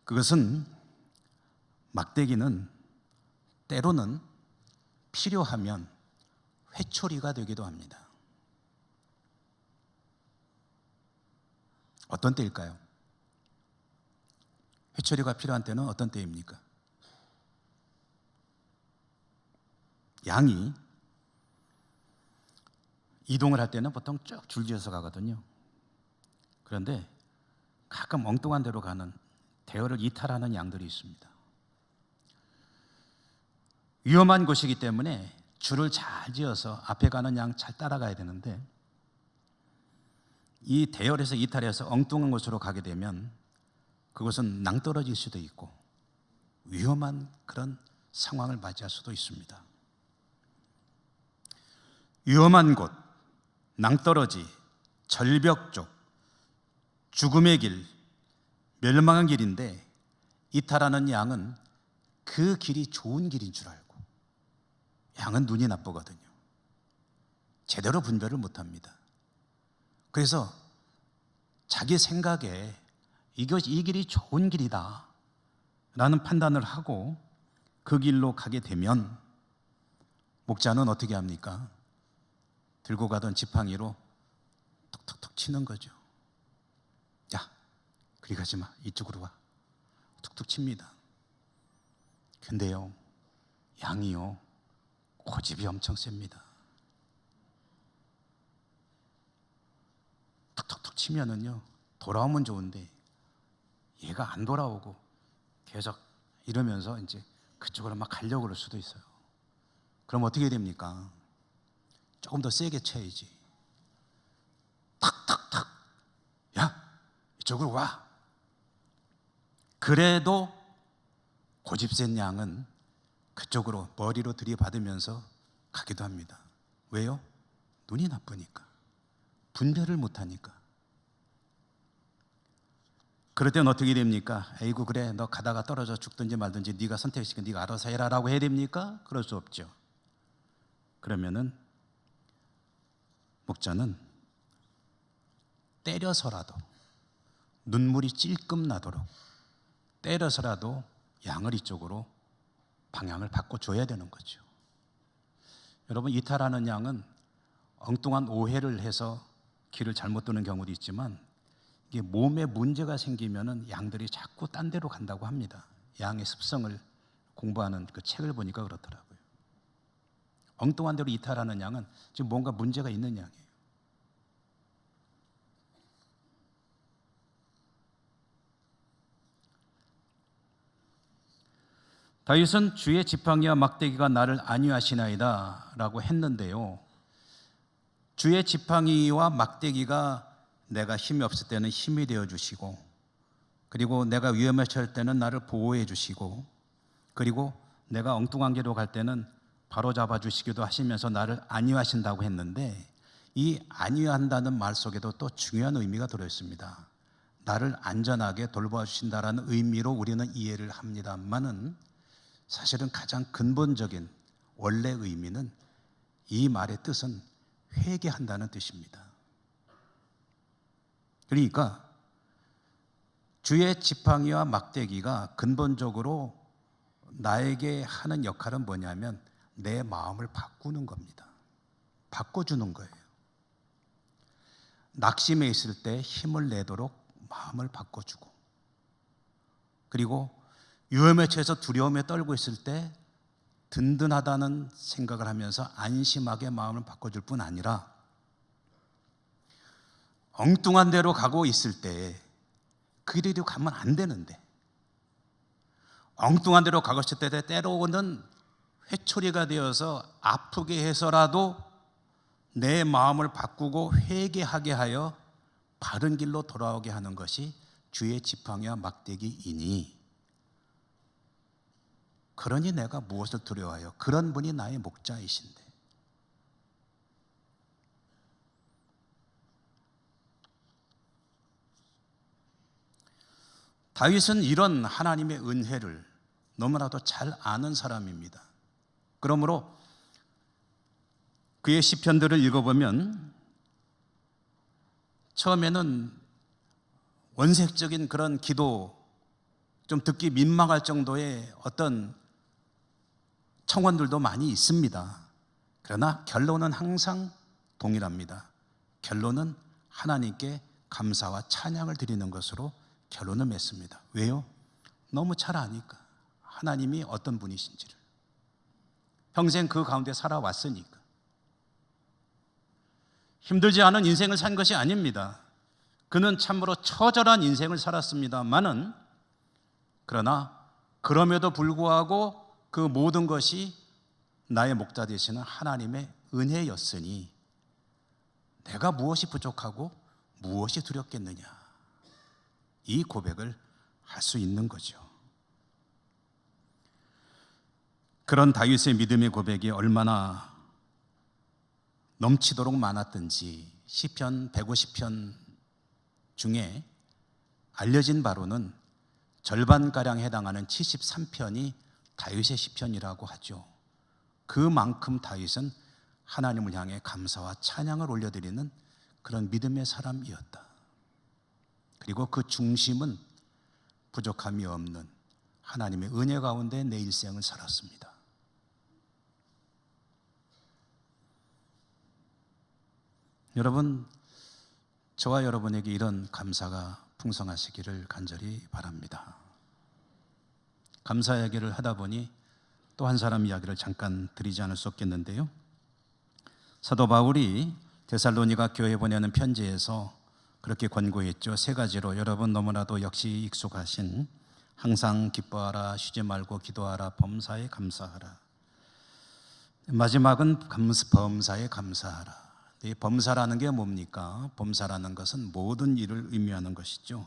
그것은, 막대기는 때로는 필요하면 회초리가 되기도 합니다. 어떤 때일까요? 회초리가 필요한 때는 어떤 때입니까? 양이 이동을 할 때는 보통 쭉 줄지어서 가거든요. 그런데 가끔 엉뚱한 데로 가는, 대어를 이탈하는 양들이 있습니다. 위험한 곳이기 때문에 줄을 잘 지어서 앞에 가는 양 잘 따라가야 되는데, 이 대열에서 이탈해서 엉뚱한 곳으로 가게 되면 그것은 낭떠러질 수도 있고 위험한 그런 상황을 맞이할 수도 있습니다. 위험한 곳, 낭떠러지, 절벽 쪽, 죽음의 길, 멸망한 길인데 이탈하는 양은 그 길이 좋은 길인 줄 알고, 양은 눈이 나쁘거든요. 제대로 분별을 못합니다. 그래서 자기 생각에 이 길이 좋은 길이다 라는 판단을 하고 그 길로 가게 되면 목자는 어떻게 합니까? 들고 가던 지팡이로 툭툭툭 치는 거죠. 야, 그리 가지 마, 이쪽으로 와. 툭툭 칩니다. 근데요, 양이요, 고집이 엄청 셉니다. 툭툭툭 치면은요, 돌아오면 좋은데 얘가 안 돌아오고 계속 이러면서 이제 그쪽으로 막 가려고 그럴 수도 있어요. 그럼 어떻게 됩니까? 조금 더 세게 쳐야지. 탁탁탁, 야, 이쪽으로 와. 그래도 고집센 양은 그쪽으로 머리로 들이받으면서 가기도 합니다. 왜요? 눈이 나쁘니까, 분별을 못하니까. 그럴 땐 어떻게 됩니까? 에이구, 그래, 너 가다가 떨어져 죽든지 말든지 네가 선택시켜, 네가 알아서 해라 라고 해야 됩니까? 그럴 수 없죠. 그러면은 목자는 때려서라도, 눈물이 찔끔 나도록 때려서라도 양을 이쪽으로 방향을 바꿔줘야 되는 거죠. 여러분, 이탈하는 양은 엉뚱한 오해를 해서 길을 잘못 두는 경우도 있지만, 이게 몸에 문제가 생기면은 양들이 자꾸 딴 데로 간다고 합니다. 양의 습성을 공부하는 그 책을 보니까 그렇더라고요. 엉뚱한 데로 이탈하는 양은 지금 뭔가 문제가 있는 양이에요. 다윗은 주의 지팡이와 막대기가 나를 안위하시나이다 라고 했는데요, 주의 지팡이와 막대기가 내가 힘이 없을 때는 힘이 되어 주시고, 그리고 내가 위험에 처할 때는 나를 보호해 주시고, 그리고 내가 엉뚱한 길로 갈 때는 바로 잡아 주시기도 하시면서 나를 안위하신다고 했는데, 이 안위한다는 말 속에도 또 중요한 의미가 들어있습니다. 나를 안전하게 돌봐주신다라는 의미로 우리는 이해를 합니다만은, 사실은 가장 근본적인 원래 의미는, 이 말의 뜻은 회개한다는 뜻입니다. 그러니까 주의 지팡이와 막대기가 근본적으로 나에게 하는 역할은 뭐냐면 내 마음을 바꾸는 겁니다. 바꿔주는 거예요. 낙심해 있을 때 힘을 내도록 마음을 바꿔주고, 그리고 위험에 처해서 두려움에 떨고 있을 때 든든하다는 생각을 하면서 안심하게 마음을 바꿔줄 뿐 아니라, 엉뚱한 데로 가고 있을 때 그 길로 가면 안 되는데, 엉뚱한 데로 가고 있을 때 때로는 회초리가 되어서 아프게 해서라도 내 마음을 바꾸고 회개하게 하여 바른 길로 돌아오게 하는 것이 주의 지팡이와 막대기이니, 그러니 내가 무엇을 두려워하여? 그런 분이 나의 목자이신데. 다윗은 이런 하나님의 은혜를 너무나도 잘 아는 사람입니다. 그러므로 그의 시편들을 읽어보면 처음에는 원색적인 그런 기도, 좀 듣기 민망할 정도의 어떤 청원들도 많이 있습니다. 그러나 결론은 항상 동일합니다. 결론은 하나님께 감사와 찬양을 드리는 것으로 결론을 맺습니다. 왜요? 너무 잘 아니까, 하나님이 어떤 분이신지를. 평생 그 가운데 살아왔으니까. 힘들지 않은 인생을 산 것이 아닙니다. 그는 참으로 처절한 인생을 살았습니다만은, 그러나 그럼에도 불구하고 그 모든 것이 나의 목자 되시는 하나님의 은혜였으니 내가 무엇이 부족하고 무엇이 두렵겠느냐, 이 고백을 할 수 있는 거죠. 그런 다윗의 믿음의 고백이 얼마나 넘치도록 많았던지 시편 150편 중에 알려진 바로는 절반가량 해당하는 73편이 다윗의 시편이라고 하죠. 그만큼 다윗은 하나님을 향해 감사와 찬양을 올려드리는 그런 믿음의 사람이었다. 그리고 그 중심은 부족함이 없는 하나님의 은혜 가운데 내 일생을 살았습니다. 여러분, 저와 여러분에게 이런 감사가 풍성하시기를 간절히 바랍니다. 감사 이야기를 하다 보니 또 한 사람 이야기를 잠깐 드리지 않을 수 없겠는데요. 사도 바울이 데살로니가 교회에 보내는 편지에서 그렇게 권고했죠. 세 가지로. 여러분 너무나도 역시 익숙하신 항상 기뻐하라, 쉬지 말고 기도하라, 범사에 감사하라. 마지막은 범사에 감사하라. 이 범사라는 게 뭡니까? 범사라는 것은 모든 일을 의미하는 것이죠.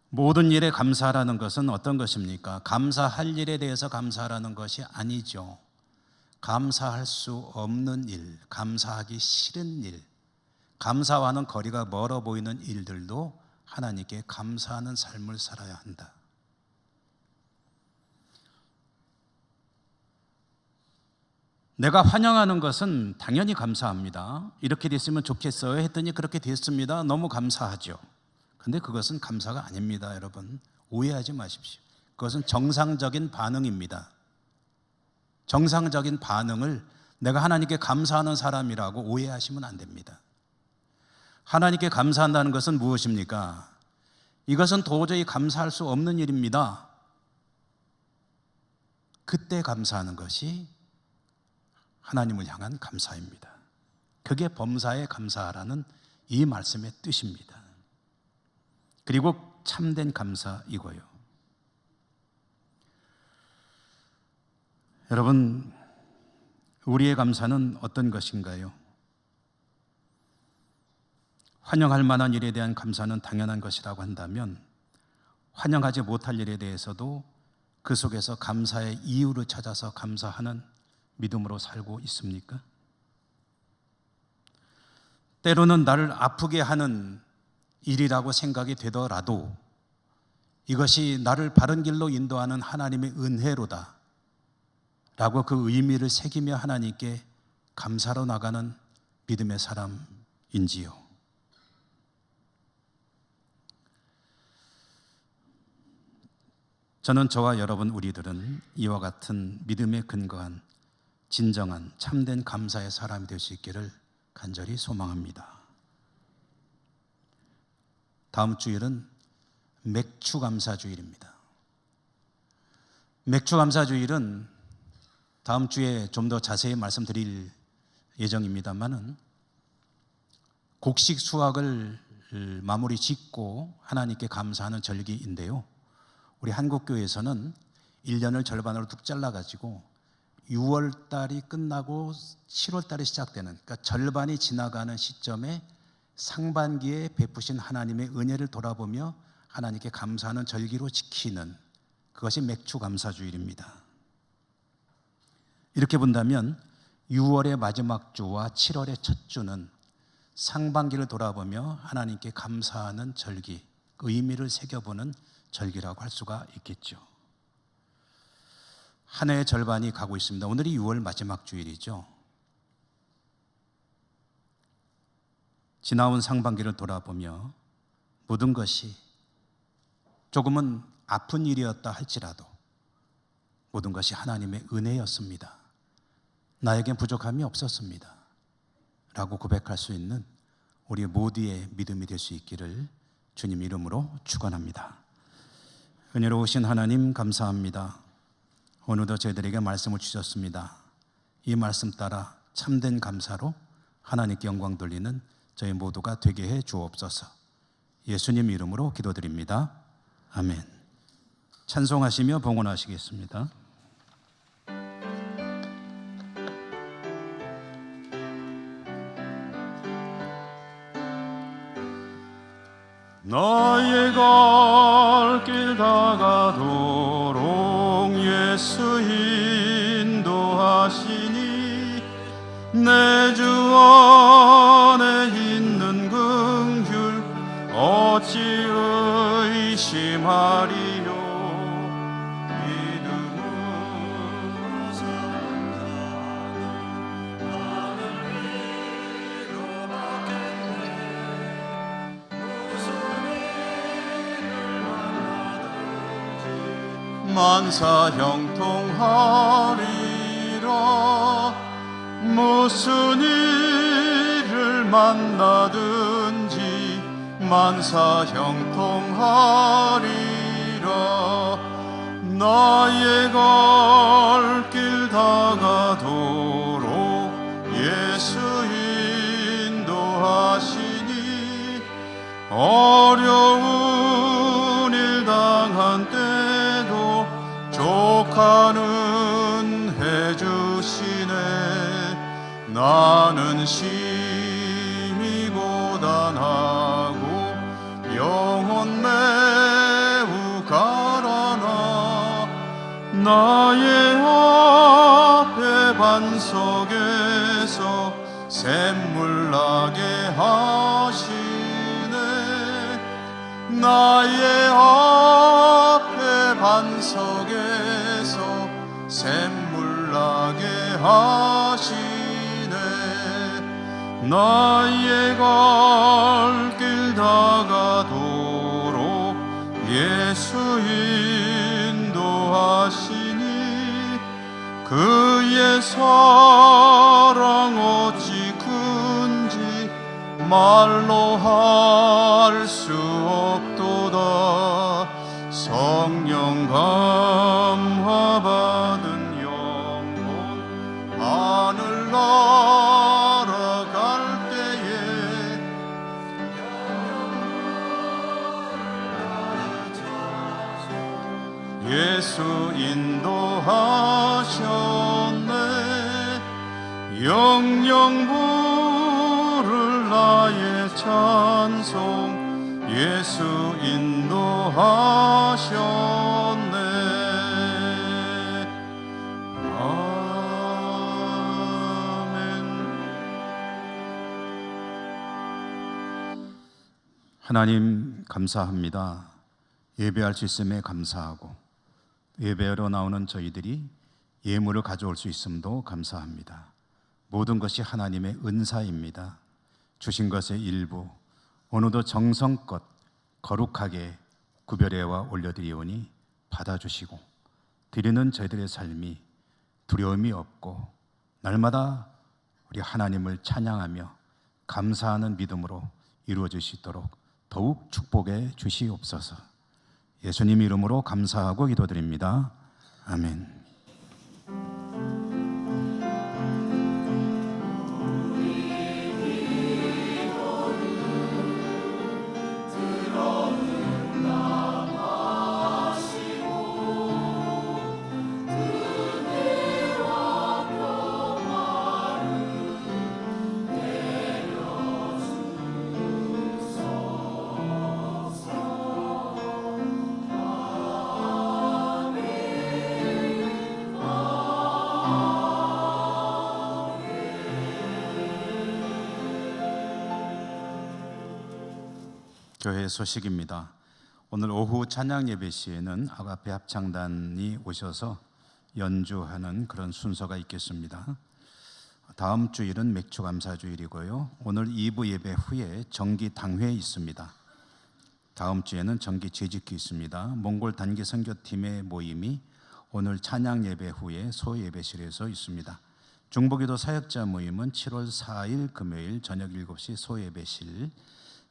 모든 일에 감사하라는 것은 어떤 것입니까? 감사할 일에 대해서 감사하라는 것이 아니죠. 감사할 수 없는 일, 감사하기 싫은 일, 감사와는 거리가 멀어 보이는 일들도 하나님께 감사하는 삶을 살아야 한다. 내가 환영하는 것은 당연히 감사합니다. 이렇게 됐으면 좋겠어요 했더니 그렇게 됐습니다. 너무 감사하죠. 그런데 그것은 감사가 아닙니다. 여러분, 오해하지 마십시오. 그것은 정상적인 반응입니다. 정상적인 반응을 내가 하나님께 감사하는 사람이라고 오해하시면 안 됩니다. 하나님께 감사한다는 것은 무엇입니까? 이것은 도저히 감사할 수 없는 일입니다. 그때 감사하는 것이 하나님을 향한 감사입니다. 그게 범사에 감사하라는 이 말씀의 뜻입니다. 그리고 참된 감사이고요. 여러분, 우리의 감사는 어떤 것인가요? 환영할 만한 일에 대한 감사는 당연한 것이라고 한다면, 환영하지 못할 일에 대해서도 그 속에서 감사의 이유를 찾아서 감사하는 믿음으로 살고 있습니까? 때로는 나를 아프게 하는 일이라고 생각이 되더라도 이것이 나를 바른 길로 인도하는 하나님의 은혜로다 라고 그 의미를 새기며 하나님께 감사로 나가는 믿음의 사람인지요? 저는 저와 여러분 우리들은 이와 같은 믿음에 근거한 진정한 참된 감사의 사람이 될 수 있기를 간절히 소망합니다. 다음 주일은 맥추감사주일입니다. 맥추감사주일은 다음 주에 좀 더 자세히 말씀드릴 예정입니다만은 곡식 수확을 마무리 짓고 하나님께 감사하는 절기인데요. 우리 한국교회에서는 1년을 절반으로 뚝 잘라가지고 6월 달이 끝나고 7월 달에 시작되는, 그러니까 절반이 지나가는 시점에 상반기에 베푸신 하나님의 은혜를 돌아보며 하나님께 감사하는 절기로 지키는, 그것이 맥주감사주일입니다. 이렇게 본다면 6월의 마지막 주와 7월의 첫 주는 상반기를 돌아보며 하나님께 감사하는 절기, 그 의미를 새겨보는 절기라고 할 수가 있겠죠. 한 해의 절반이 가고 있습니다. 오늘이 6월 마지막 주일이죠. 지나온 상반기를 돌아보며 모든 것이 조금은 아픈 일이었다 할지라도 모든 것이 하나님의 은혜였습니다. 나에겐 부족함이 없었습니다 라고 고백할 수 있는 우리 모두의 믿음이 될 수 있기를 주님 이름으로 축원합니다. 은혜로우신 하나님 감사합니다. 오늘도 저희들에게 말씀을 주셨습니다. 이 말씀 따라 참된 감사로 하나님께 영광 돌리는 저희 모두가 되게 해 주옵소서. 예수님 이름으로 기도드립니다. 아멘. 찬송하시며 봉헌하시겠습니다. 나의 갈 길 다가도록 예수 인도하시니 내 주 안에 있는 긍휼 어찌 의심하리요. 믿음으로 살아가는 나를 위로받겠네. 무슨 일을 만나든지 만사 형통하리라. 무슨 일을 만나든지 만사 형통하리라. 나의 갈 길 다가도록 예수 인도하시니 어려운 일 당한 때도 족하는 해주시네. 나는 심히 고단하고 영혼 매우 가라나 나의 앞에 반석에서 샘물 나게 하시네. 나의 앞에 반석에서 샘물 나게 하시네. 나의 갈 길 다가도록 예수 인도하시니 그의 사랑 어찌 큰지 말로 할 수 없도다. 성령 감화 받은 영혼 하늘 날아갈 때에 예수 인도하셨네. 영영 부를 나의 찬송 예수 인도하셨네. 아멘. 하나님 감사합니다. 예배할 수 있음에 감사하고 예배하러 나오는 저희들이 예물을 가져올 수 있음도 감사합니다. 모든 것이 하나님의 은사입니다. 주신 것의 일부 오늘도 정성껏 거룩하게 구별해와 올려드리오니 받아주시고 드리는 저희들의 삶이 두려움이 없고 날마다 우리 하나님을 찬양하며 감사하는 믿음으로 이루어질 수 있도록 더욱 축복해 주시옵소서. 예수님 이름으로 감사하고 기도드립니다. 아멘. 교회 소식입니다. 오늘 오후 찬양 예배 시에는 아가페 합창단이 오셔서 연주하는 그런 순서가 있겠습니다. 다음 주일은 맥주감사주일이고요. 오늘 2부 예배 후에 정기 당회 있습니다. 다음 주에는 정기 재직기 있습니다. 몽골 단기 선교팀의 모임이 오늘 찬양 예배 후에 소예배실에서 있습니다. 중보기도 사역자 모임은 7월 4일 금요일 저녁 7시 소예배실,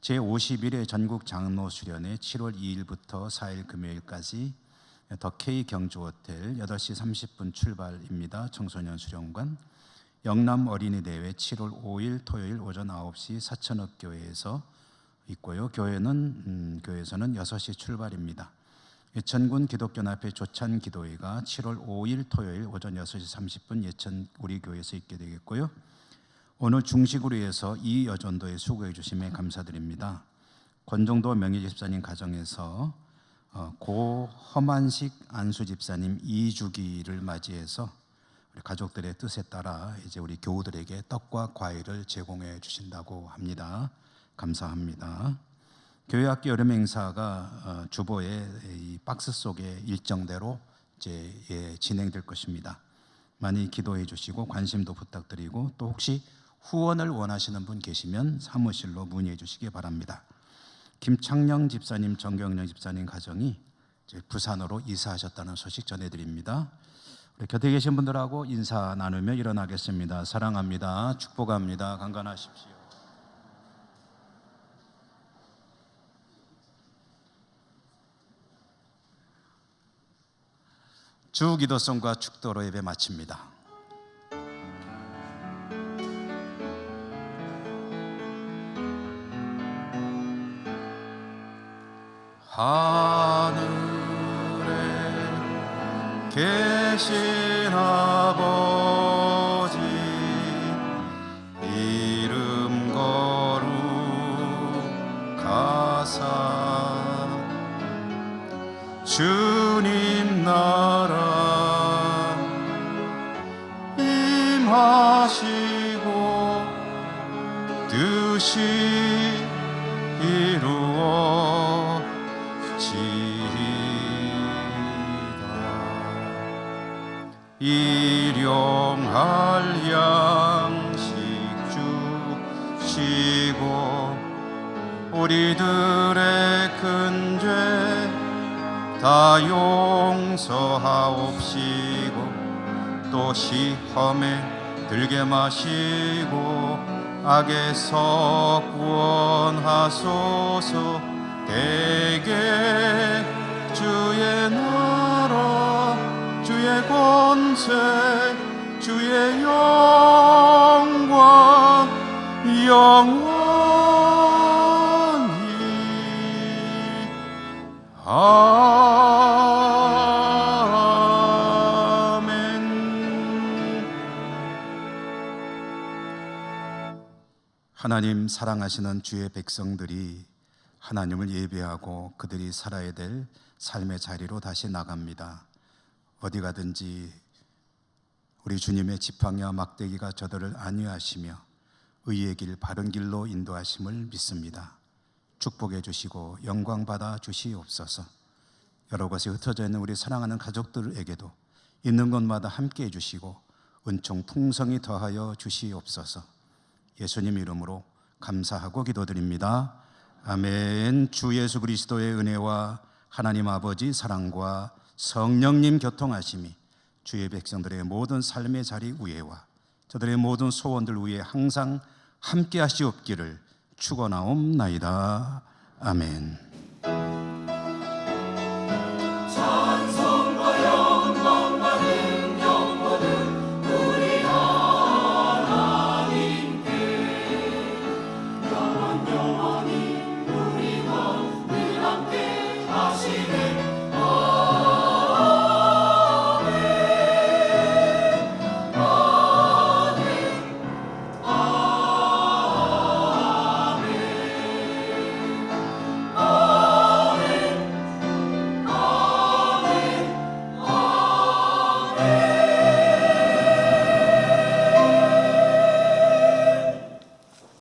제51회 전국 장로 수련회 7월 2일부터 4일 금요일까지 더 K 경주호텔 8시 30분 출발입니다. 청소년 수련관. 영남 어린이 대회 7월 5일 토요일 오전 9시 사천읍 교회에서 있고요. 교회에서는 6시 출발입니다. 예천군 기독교연합회 조찬 기도회가 7월 5일 토요일 오전 6시 30분 예천 우리 교회에서 있게 되겠고요. 오늘 중식으로 해서 이 여전도에 수고해 주심에 감사드립니다. 권정도 명예 집사님 가정에서 고 허만식 안수 집사님 2주기를 맞이해서 우리 가족들의 뜻에 따라 이제 우리 교우들에게 떡과 과일을 제공해 주신다고 합니다. 감사합니다. 교회학교 여름 행사가 주보의 이 박스 속의 일정대로 이제 진행될 것입니다. 많이 기도해 주시고 관심도 부탁드리고, 또 혹시 후원을 원하시는 분 계시면 사무실로 문의해 주시기 바랍니다. 김창령 집사님, 정경영 집사님 가정이 이제 부산으로 이사하셨다는 소식 전해드립니다. 우리 곁에 계신 분들하고 인사 나누며 일어나겠습니다. 사랑합니다. 축복합니다. 강건하십시오. 주 기도성과 축도로 예배 마칩니다. 하늘에 계신 아버지, 이름 거룩하사 주님 나라 임하시고 뜻이 이루어지이다. 일용할 양식 주시고 우리들의 큰 죄 다 용서하옵시고 또 시험에 들게 마시고 악에서 구원하소서. 대개 주의 나라 주의 권세 주의 영광 영원히 하나님 사랑하시는 주의 백성들이 하나님을 예배하고 그들이 살아야 될 삶의 자리로 다시 나갑니다. 어디 가든지 우리 주님의 지팡이와 막대기가 저들을 안위하시며 의의 길 바른 길로 인도하심을 믿습니다. 축복해 주시고 영광 받아 주시옵소서. 여러 곳에 흩어져 있는 우리 사랑하는 가족들에게도 있는 곳마다 함께 해 주시고 은총 풍성히 더하여 주시옵소서. 예수님 이름으로 감사하고 기도드립니다. 아멘. 주 예수 그리스도의 은혜와 하나님 아버지 사랑과 성령님 교통하심이 주의 백성들의 모든 삶의 자리 위에와 저들의 모든 소원들 위에 항상 함께 하시옵기를 축원하옵나이다. 아멘.